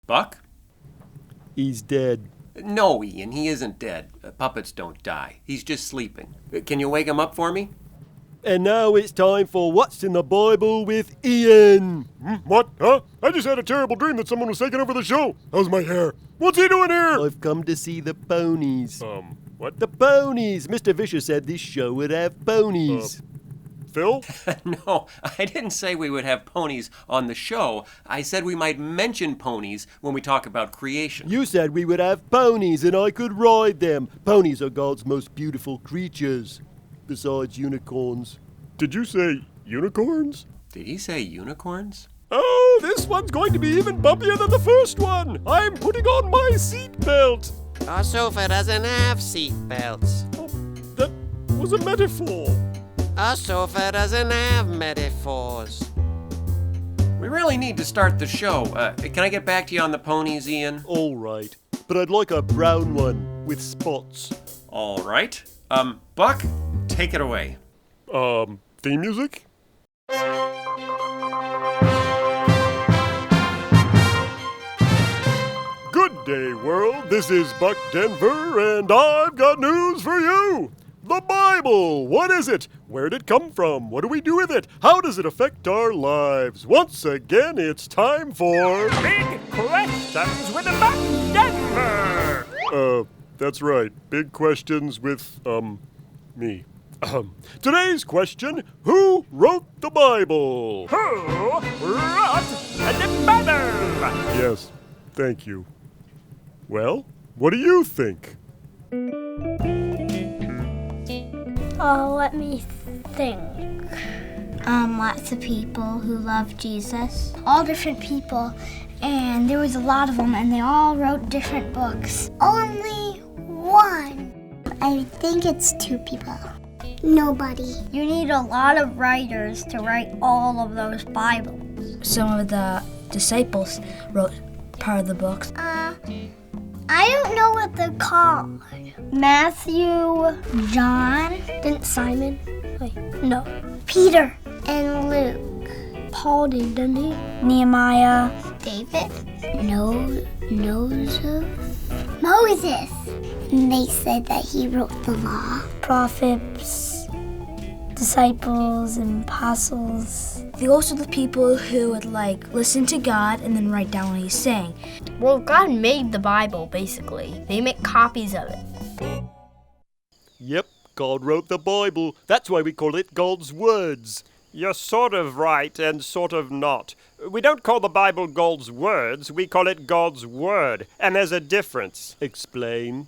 Buck? He's dead. No, Ian, he isn't dead. Puppets don't die. He's just sleeping. Can you wake him up for me? And now it's time for What's in the Bible with Ian. What? Huh? I just had a terrible dream that someone was taking over the show. How's my hair? What's he doing here? I've come to see the ponies. What? The ponies! Mr. Vischer said this show would have ponies. Phil? No, I didn't say we would have ponies on the show. I said we might mention ponies when we talk about creation. You said we would have ponies and I could ride them. Ponies are God's most beautiful creatures, besides unicorns. Did you say unicorns? Did he say unicorns? Oh, this one's going to be even bumpier than the first one. I'm putting on my seatbelt. Our sofa doesn't have seat belts. Oh, that was a metaphor. Our sofa doesn't have metaphors. We really need to start the show. Can I get back to you on the ponies, Ian? All right, but I'd like a brown one with spots. All right. Buck, take it away. Theme music? Good day, world. This is Buck Denver, and I've got news for you. The Bible! What is it? Where'd it come from? What do we do with it? How does it affect our lives? Once again, it's time for... Big Questions with Buck Denver! That's right. Big questions with, me. Today's question, who wrote the Bible? Who wrote the Bible? Yes, thank you. Well, what do you think? Oh, let me think. Lots of people who love Jesus. All different people, and there was a lot of them, and they all wrote different books. Only one. I think it's 2 people. Nobody. You need a lot of writers to write all of those Bibles. Some of the disciples wrote part of the books. I don't know what they're called. Matthew, John, didn't Simon? Wait, no. Peter and Luke. Paul didn't he? Nehemiah. David. Moses. And they said that he wrote the law. Prophets, disciples, and apostles. Those are the people who would listen to God and then write down what he's saying. Well, God made the Bible, basically. They make copies of it. Yep, God wrote the Bible. That's why we call it God's words. You're sort of right and sort of not. We don't call the Bible God's words, we call it God's Word. And there's a difference. Explain.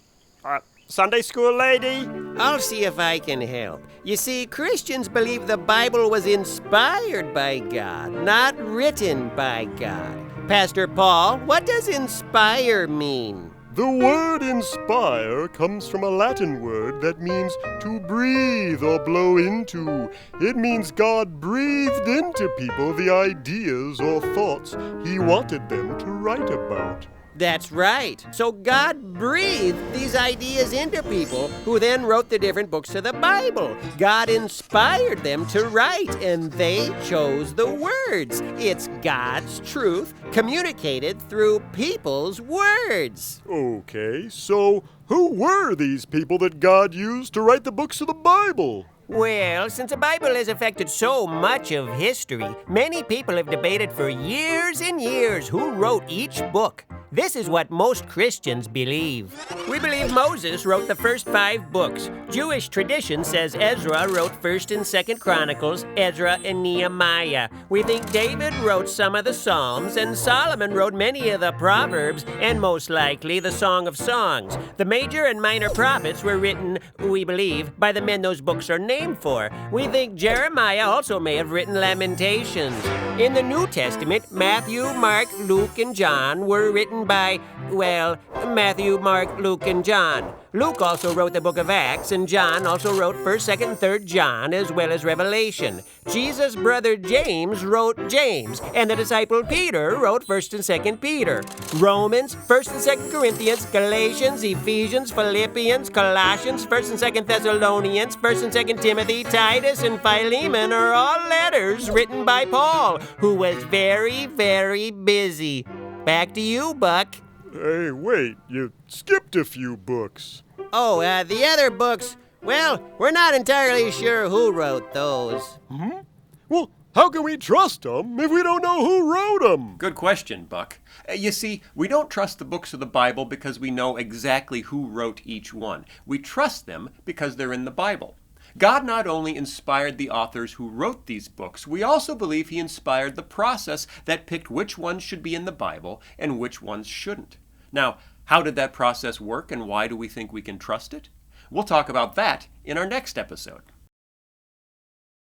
Sunday school lady? I'll see if I can help. You see, Christians believe the Bible was inspired by God, not written by God. Pastor Paul, what does inspire mean? The word inspire comes from a Latin word that means to breathe or blow into. It means God breathed into people the ideas or thoughts he wanted them to write about. That's right. So God breathed these ideas into people who then wrote the different books of the Bible. God inspired them to write, and they chose the words. It's God's truth communicated through people's words. Okay, so who were these people that God used to write the books of the Bible? Well, since the Bible has affected so much of history, many people have debated for years and years who wrote each book. This is what most Christians believe. We believe Moses wrote the first 5 books. Jewish tradition says Ezra wrote 1st and 2nd Chronicles, Ezra and Nehemiah. We think David wrote some of the Psalms, and Solomon wrote many of the Proverbs, and most likely the Song of Songs. The major and minor prophets were written, we believe, by the men those books are named for. We think Jeremiah also may have written Lamentations. In the New Testament, Matthew, Mark, Luke, and John were written written by, well, Matthew, Mark, Luke, and John. Luke also wrote the book of Acts, and John also wrote 1st, 2nd, and 3rd John, as well as Revelation. Jesus' brother James wrote James, and the disciple Peter wrote 1st and 2nd Peter. Romans, 1st and 2nd Corinthians, Galatians, Ephesians, Philippians, Colossians, 1st and 2nd Thessalonians, 1st and 2nd Timothy, Titus, and Philemon are all letters written by Paul, who was very, very busy. Back to you, Buck. Hey, wait, you skipped a few books. Oh, the other books, well, we're not entirely sure who wrote those. Well, how can we trust them if we don't know who wrote them? Good question, Buck. You see, we don't trust the books of the Bible because we know exactly who wrote each one. We trust them because they're in the Bible. God not only inspired the authors who wrote these books, we also believe he inspired the process that picked which ones should be in the Bible and which ones shouldn't. Now, how did that process work and why do we think we can trust it? We'll talk about that in our next episode.